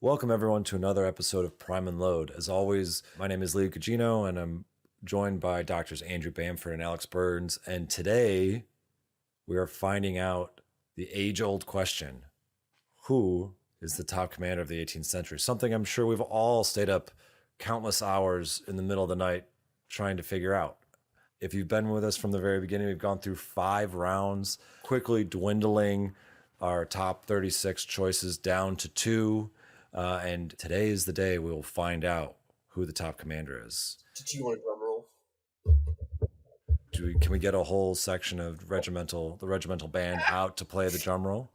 Welcome, everyone, to another episode of Prime and Load. As always, my name is Leo Cugino, and I'm joined by doctors Andrew Bamford and Alex Burns. And today, we are finding out the age-old question: who is the top commander of the 18th century? Something I'm sure we've all stayed up countless hours in the middle of the night trying to figure out. If you've been with us from the very beginning, we've gone through 5 rounds, quickly dwindling our top 36 choices down to 2. And today is the day we will find out who the top commander is. Do you want a drum roll? Can we get a whole section of the regimental band out to play the drum roll?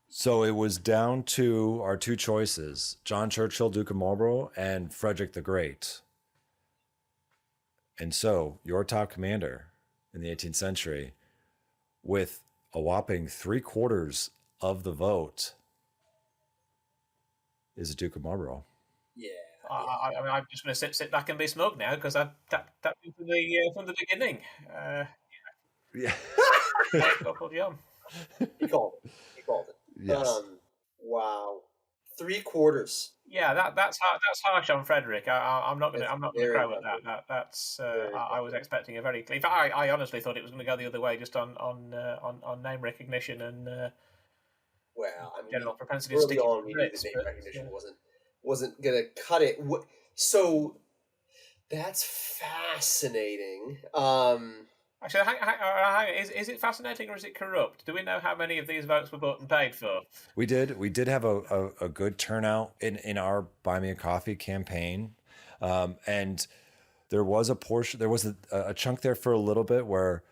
So it was down to our 2 choices: John Churchill, Duke of Marlborough, and Frederick the Great. And so your top commander in the 18th century, with a whopping 3/4 of the vote, is the Duke of Marlborough. Yeah. I mean, I'm just going to sit back and be smug now because I've tapped you from the beginning. Yeah. Corporal John. He called it. Yes. Wow. 3/4. Yeah, that's harsh on Frederick. I'm not going to crow at that. That's I was expecting a very clear. In fact, I honestly thought it was going to go the other way, just on name recognition and well, I mean, general propensity early to stick on, it we to knew Brits, the name but, recognition wasn't gonna cut it. So that's fascinating. Actually, hang, is it fascinating or is it corrupt? Do we know how many of these votes were bought and paid for? We did have a good turnout in our Buy Me a Coffee campaign, and there was a chunk there for a little bit where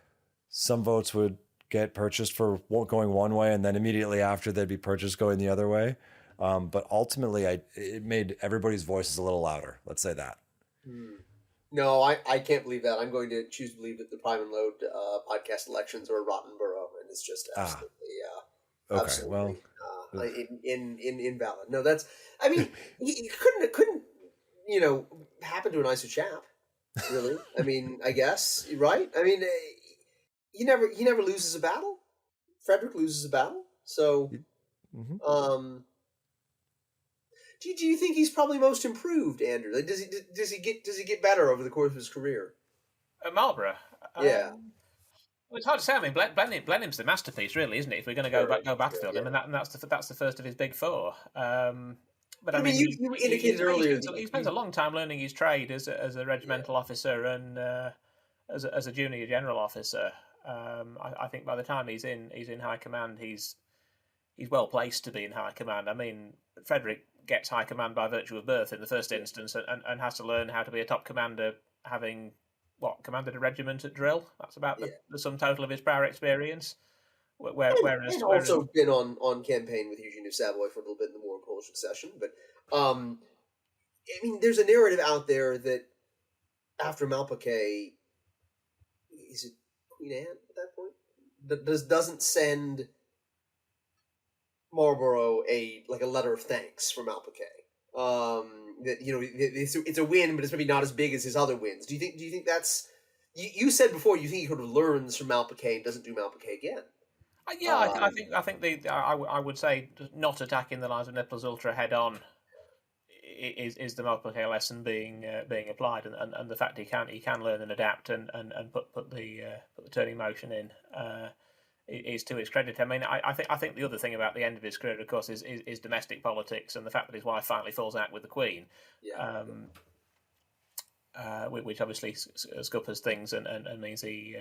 some votes would get purchased for going one way, and then immediately after they'd be purchased going the other way. But ultimately, it made everybody's voices a little louder. Let's say that. No, I can't believe that. I'm going to choose to believe that the Prime and Load podcast elections are a rotten borough, and it's just absolutely, Okay, absolutely well, invalid. No, that's. I mean, you couldn't happen to a nicer chap. Really, I mean, I guess right. I mean, he never loses a battle. Frederick loses a battle, so do you think he's probably most improved, Andrew? Like, does he get better over the course of his career? Marlborough. Yeah. Well, it's hard to say. I mean, Blenheim's the masterpiece, really, isn't it? If we're going to go backfield him, and that's the first of his big 4. But I mean, you indicated earlier he spends a long time learning his trade as a regimental officer and as a junior general officer. I think by the time he's in high command, he's well placed to be in high command. I mean, Frederick gets high command by virtue of birth in the first instance, and has to learn how to be a top commander, having commanded a regiment at drill. That's about the sum total of his prior experience. Whereas also been on campaign with Eugene of Savoy for a little bit in the War of Polish Succession. But I mean, there's a narrative out there that after Malplaquet, is it Queen Anne at that point? Doesn't send Marlborough a letter of thanks for Malplaquet. That it's a win, but it's maybe not as big as his other wins. Do you think that's? You said before you think he sort of learns from Malplaquet and doesn't do Malplaquet again. Yeah, I think I would say not attacking the lines of Naples Ultra head on is the Malplaquet lesson being applied, and the fact he can learn and adapt and put the turning motion in is to his credit. I mean, I think the other thing about the end of his career, of course, is domestic politics and the fact that his wife finally falls out with the Queen. Yeah. Which obviously scuppers things and means he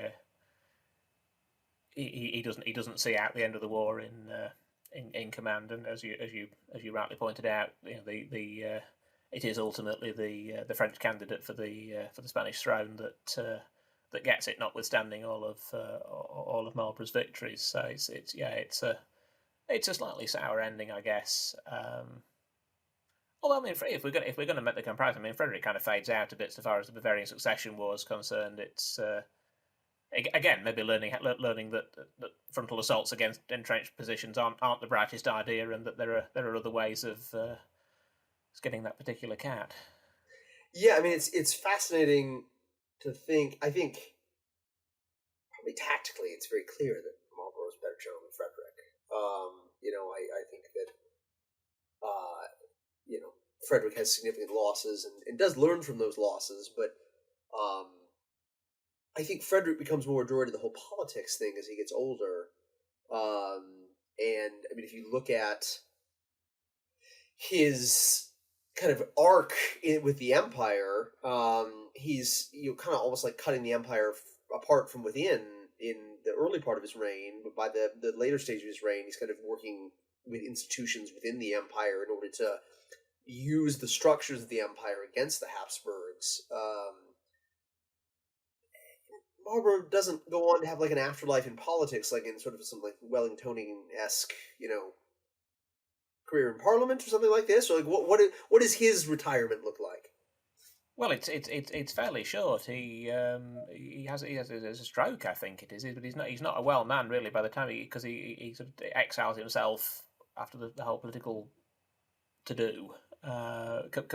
doesn't see out the end of the war in command. And as you rightly pointed out, it is ultimately the French candidate for the Spanish throne that gets it, notwithstanding all of Marlborough's victories. So it's a slightly sour ending, I guess. Although, I mean, if we're going to make the comparison, I mean, Frederick kind of fades out a bit so far as the Bavarian succession war is concerned. It's again maybe learning that frontal assaults against entrenched positions aren't the brightest idea, and that there are other ways of getting that particular cat. Yeah, I mean, it's fascinating to think. I think probably tactically, it's very clear that Marlborough's better general than Frederick. I think that you know, Frederick has significant losses and does learn from those losses, but I think Frederick becomes more adroit in the whole politics thing as he gets older. And I mean, if you look at his kind of arc with the Empire, he's kind of almost like cutting the Empire apart from within in the early part of his reign. But by the later stage of his reign, he's kind of working with institutions within the Empire in order to use the structures of the Empire against the Habsburgs. Marlborough doesn't go on to have like an afterlife in politics, like in sort of some like Wellingtonian-esque, career in Parliament or something like this. Or like what does his retirement look like? Well, it's fairly short. He has a stroke, I think it is, but he's not a well man really by the time because he sort of exiles himself after the whole political to do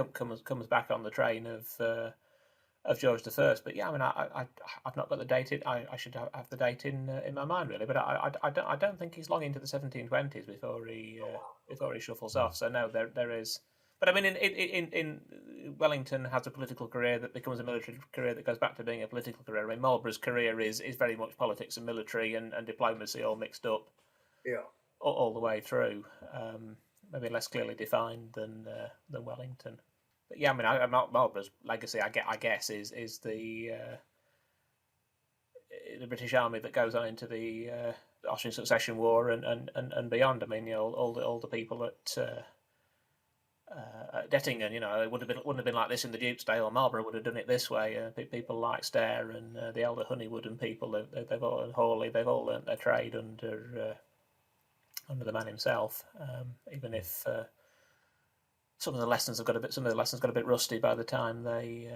comes back on the train of George I. But yeah, I mean, I've not got the date. I should have the date in my mind really, but I don't think he's long into the 1720s before he shuffles off. So no, there is. But I mean, in Wellington has a political career that becomes a military career that goes back to being a political career. I mean, Marlborough's career is very much politics and military and diplomacy all mixed up. Yeah. All the way through. Maybe less clearly defined than Wellington. But yeah, I mean, Marlborough's legacy, I guess, is the British Army that goes on into the Austrian Succession War and beyond. I mean, all the people at Dettingen, it wouldn't have been like this in the Dukesdale. Marlborough would have done it this way. People like Stair and the elder Honeywood and people, they've all and Hawley, they've all learnt their trade under the man himself. Even if some of the lessons got a bit rusty by the time they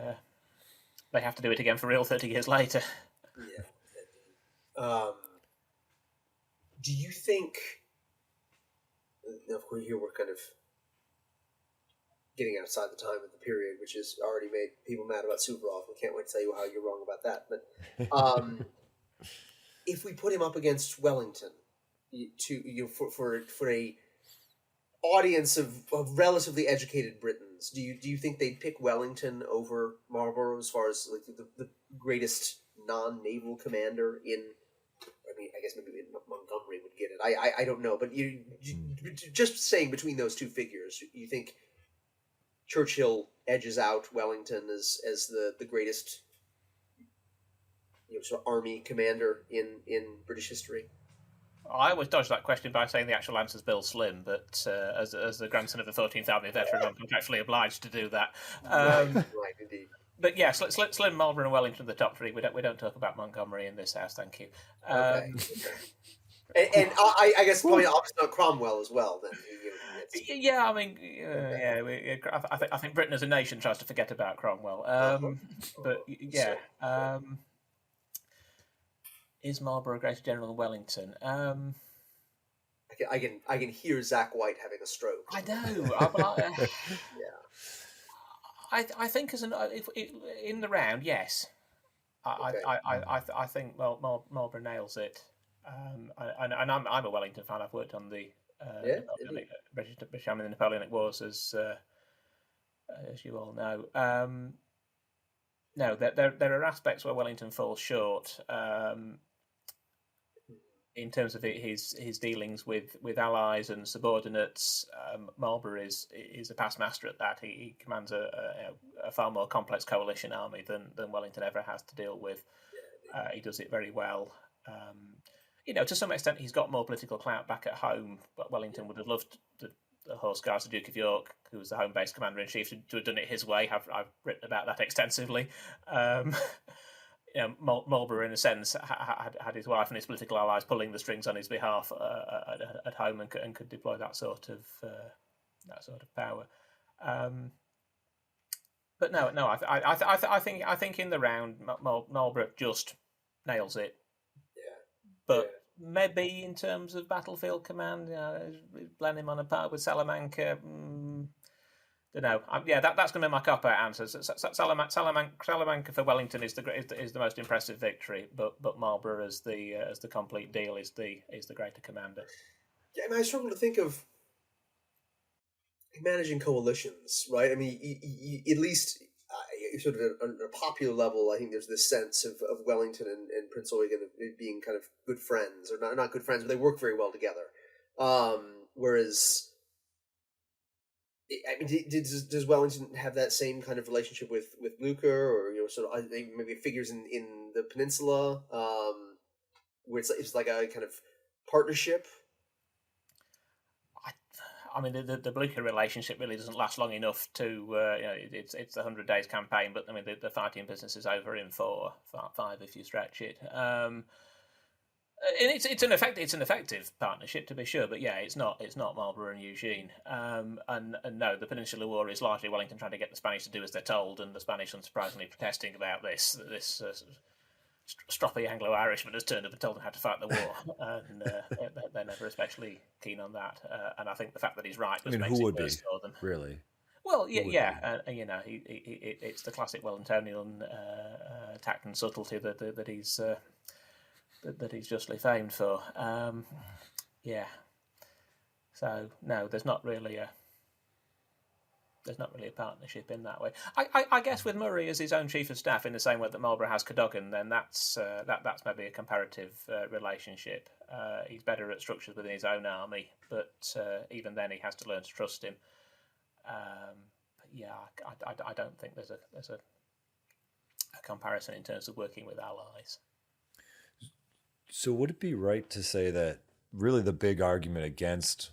have to do it again for real 30 years later. Yeah. Do you think? Of course, here we're kind of getting outside the time of the period, which has already made people mad about Suvorov. We can't wait to tell you how you're wrong about that. But if we put him up against Wellington, for a audience of relatively educated Britons, do you think they'd pick Wellington over Marlborough as far as like the greatest non-naval commander in? I mean, I guess maybe Montgomery would get it. I don't know, but you just saying between those two figures, you think Churchill edges out Wellington as the greatest sort of army commander in British history? I always dodge that question by saying the actual answer is Bill Slim, but as the grandson of a 14th Army veteran, I'm contractually obliged to do that. Right, indeed. But yeah, Slim, Marlborough, and Wellington, the top three. We don't talk about Montgomery in this house, thank you. Okay. And I guess probably obviously not Cromwell as well. Then. Yeah, I mean, I think Britain as a nation tries to forget about Cromwell. But yeah. Is Marlborough a greater general than Wellington? I can hear Zach White having a stroke. I know. Yeah. I think in the round, yes. I think Marlborough nails it. And I'm a Wellington fan. I've worked on the British Army in the Napoleonic Wars, as you all know. No, there are aspects where Wellington falls short. In terms of his dealings with allies and subordinates, Marlborough is a past master at that. He commands a far more complex coalition army than Wellington ever has to deal with. He does it very well. To some extent, he's got more political clout back at home, but Wellington would have loved the Horse Guards, the Duke of York, who was the home-based commander-in-chief, to have done it his way. I've written about that extensively. Marlborough, in a sense, had his wife and his political allies pulling the strings on his behalf at home and could deploy that sort of power. But no, I think in the round, Marlborough just nails it. But maybe in terms of battlefield command, blend him on a par with Salamanca. Don't know. That's going to be my cop-out answer. Salamanca for Wellington is the most impressive victory, but Marlborough as the complete deal is the greater commander. Yeah, I mean, I struggle to think of managing coalitions, right? I mean, at least sort of on a popular level, I think there's this sense of Wellington and Prince Eugen of being kind of good friends, or not good friends, but they work very well together. Whereas, I mean, does Wellington have that same kind of relationship with Blucher, or sort of maybe figures in the peninsula, where it's like a kind of partnership? I mean, the Blucher relationship really doesn't last long enough to, it's the 100 Days campaign, but I mean, the fighting business is over in 5 if you stretch it. And it's an effective partnership, to be sure, but yeah, it's not Marlborough and Eugene. And no, the Peninsular War is largely Wellington trying to get the Spanish to do as they're told, and the Spanish unsurprisingly protesting about this stroppy Anglo-Irishman has turned up and told them how to fight the war, and they're never especially keen on that. And I think the fact that he's right just makes it worse for them. Really? Well, it's the classic Wellingtonian tact and subtlety that he's justly famed for. So no, there's not really a partnership in that way. I guess with Murray as his own chief of staff, in the same way that Marlborough has Cadogan, then that's maybe a comparative relationship. He's better at structures within his own army, but even then he has to learn to trust him. I don't think there's a comparison in terms of working with allies. So would it be right to say that really the big argument against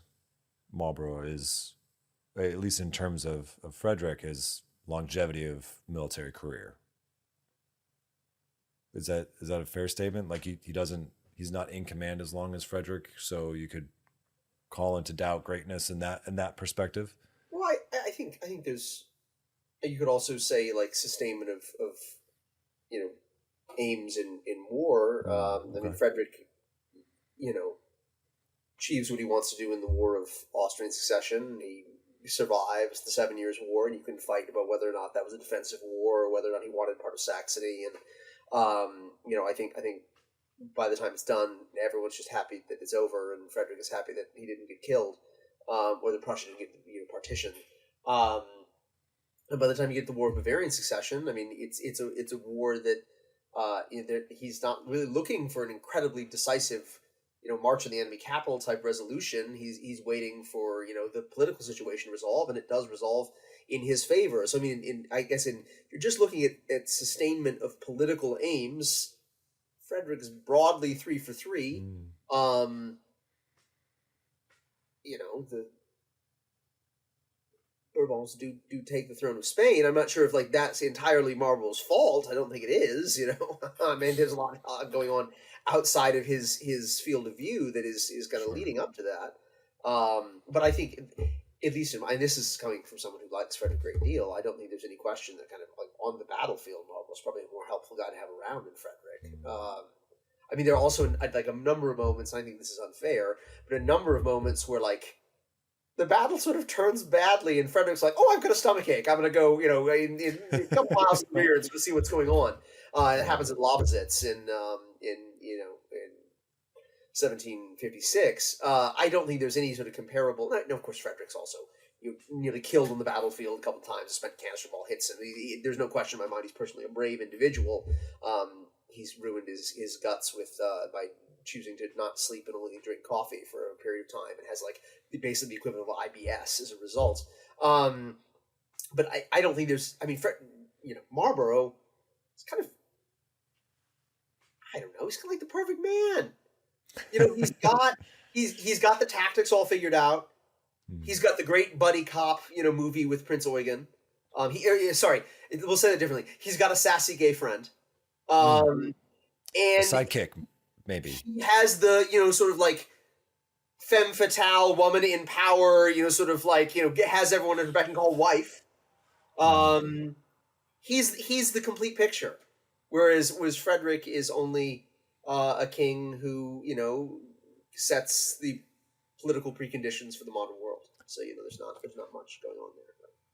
Marlborough is, at least in terms of Frederick, is longevity of military career? Is that a fair statement? Like he's not in command as long as Frederick, so you could call into doubt greatness in that perspective? Well, I think there's, you could also say like sustainment of aims in war. Okay. I mean, Frederick, achieves what he wants to do in the War of Austrian Succession. He survives the 7 Years' War, and you can fight about whether or not that was a defensive war or whether or not he wanted part of Saxony. And I think by the time it's done, everyone's just happy that it's over, and Frederick is happy that he didn't get killed, or the Prussians didn't get partitioned. And by the time you get the War of Bavarian Succession, I mean it's a war that he's not really looking for an incredibly decisive march on the enemy capital type resolution. He's waiting for the political situation to resolve, and it does resolve in his favor. So I mean, you're just looking at sustainment of political aims. Frederick's broadly 3 for 3. The Bourbons do take the throne of Spain. I'm not sure if that's entirely Marlborough's fault. I don't think it is. I mean, there's a lot going on outside of his field of view that is kind of leading up to that. But I think, at least and this is coming from someone who likes Frederick a great deal, I don't think there's any question that kind of on the battlefield, Marlborough's probably a more helpful guy to have around than Frederick. I mean, there are also a number of moments, and I think this is unfair, but a number of moments where the battle sort of turns badly, and Frederick's like, "Oh, I've got a stomachache. I'm going to go, in a couple miles from here to see what's going on." It happens at Lobositz in 1756. I don't think there's any sort of comparable. No, of course, Frederick's also nearly killed on the battlefield a couple times. A spent canister ball hits him. There's no question in my mind he's personally a brave individual. He's ruined his guts by choosing to not sleep and only drink coffee for a period of time, and has basically the equivalent of IBS as a result. But I don't think there's. I mean, Marlborough is kind of. I don't know. He's kind of like the perfect man. He's got the tactics all figured out. He's got the great buddy cop movie with Prince Eugen. We'll say that differently. He's got a sassy gay friend. And a sidekick, maybe. He has the sort of femme fatale woman in power. Has everyone at her beck and call wife. He's the complete picture. Whereas Frederick is only a king who sets the political preconditions for the modern world. So there's not much going on there.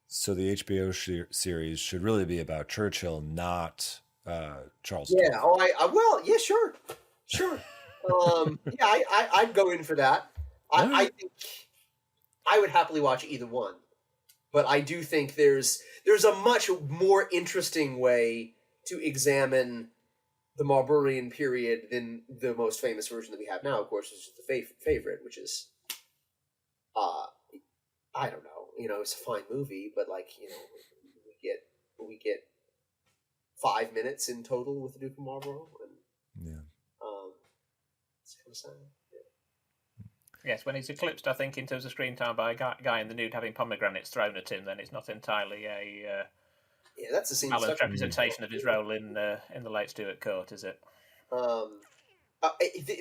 So the HBO series should really be about Churchill, not Charles. Yeah. Sure. I'd go in for that. I think I would happily watch either one. But I do think there's a much more interesting way to examine the Marlboroughian period than the most famous version that we have now, of course, which is the favorite, which is, I don't know, it's a fine movie, but we get 5 minutes in total with the Duke of Marlborough, and it's kind of sad. Yes, when he's eclipsed, I think, in terms of screen time by a guy in the nude having pomegranates thrown at him, then it's not entirely a that's the scene. Balanced representation of his role in the late Stuart court, is it?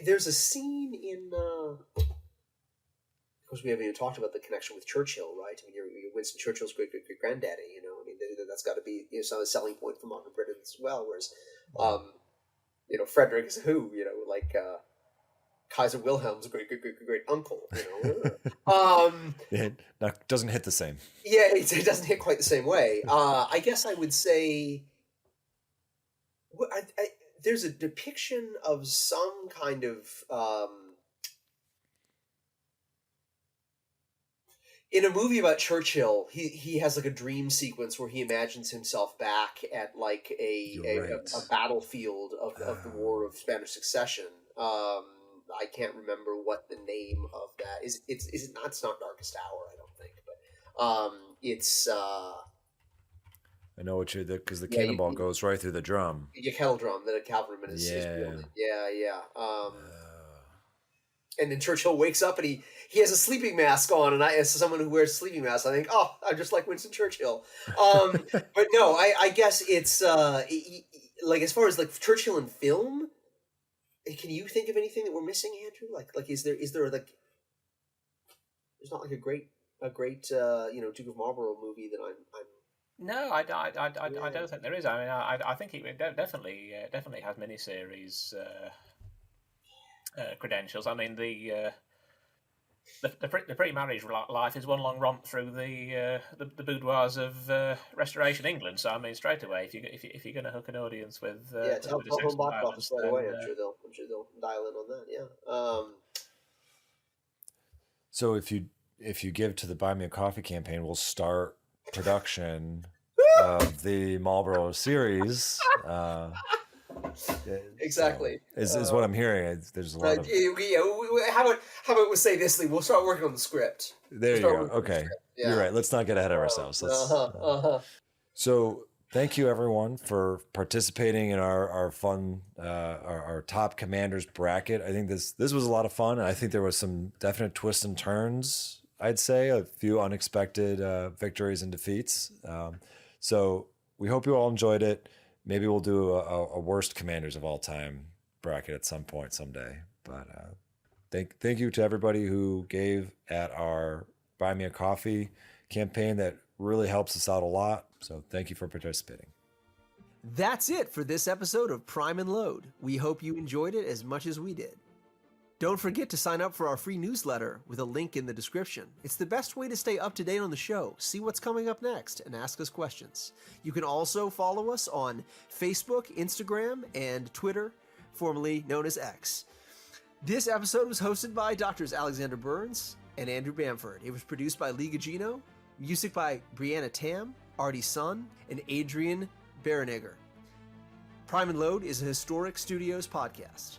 There's a scene in. Of course, we haven't even talked about the connection with Churchill, right? I mean, you're Winston Churchill's great granddaddy. I mean, that's got to be some selling point for modern Britain as well. Whereas, Frederick is who? Kaiser Wilhelm's great uncle. It doesn't hit the same. Yeah, it doesn't hit quite the same way. I guess I would say there's a depiction of some kind of in a movie about Churchill. He has like a dream sequence where he imagines himself back at like a battlefield of the War of Spanish Succession. I can't remember what the name of that is. It's not Darkest Hour, I don't think, but it's. I know what because the cannonball goes right through the drum. Your kettle drum that a cavalryman is building. Yeah. And then Churchill wakes up and he has a sleeping mask on, and as someone who wears a sleeping mask, I think, I'm just like Winston Churchill. But no, I guess it's like as far as like Churchill in film. Can you think of anything that we're missing, Andrew? Like is there like there's not like a great Duke of Marlborough movie that I'm No, I don't think there is. I mean, I think it definitely has miniseries credentials. I mean, the pre-marriage life is one long romp through the boudoirs of Restoration England. So I mean, straight away, if you're going to hook an audience with tell home box office right away. I'm sure they'll dial in on that. Yeah. So if you give to the Buy Me a Coffee campaign, we'll start production of the Marlboro series. Exactly. So, is what I'm hearing. There's a lot of. How about we say this, Lee? We'll start working on the script. There you go. Okay, you're right. Let's not get ahead of ourselves. So thank you everyone for participating in our fun our top commanders bracket. I think this was a lot of fun. I think there was some definite twists and turns. I'd say a few unexpected victories and defeats. So we hope you all enjoyed it. Maybe we'll do a worst commanders of all time bracket at some point someday. But thank you to everybody who gave at our Buy Me a Coffee campaign. That really helps us out a lot. So thank you for participating. That's it for this episode of Prime and Load. We hope you enjoyed it as much as we did. Don't forget to sign up for our free newsletter with a link in the description. It's the best way to stay up to date on the show, see what's coming up next, and ask us questions. You can also follow us on Facebook, Instagram, and Twitter, formerly known as X. This episode was hosted by Drs. Alexander Burns and Andrew Bamford. It was produced by Lee Gugino, music by Brianna Tam, Artie Sun, and Adrian Berenegger. Prime and Load is a Historic Studios podcast.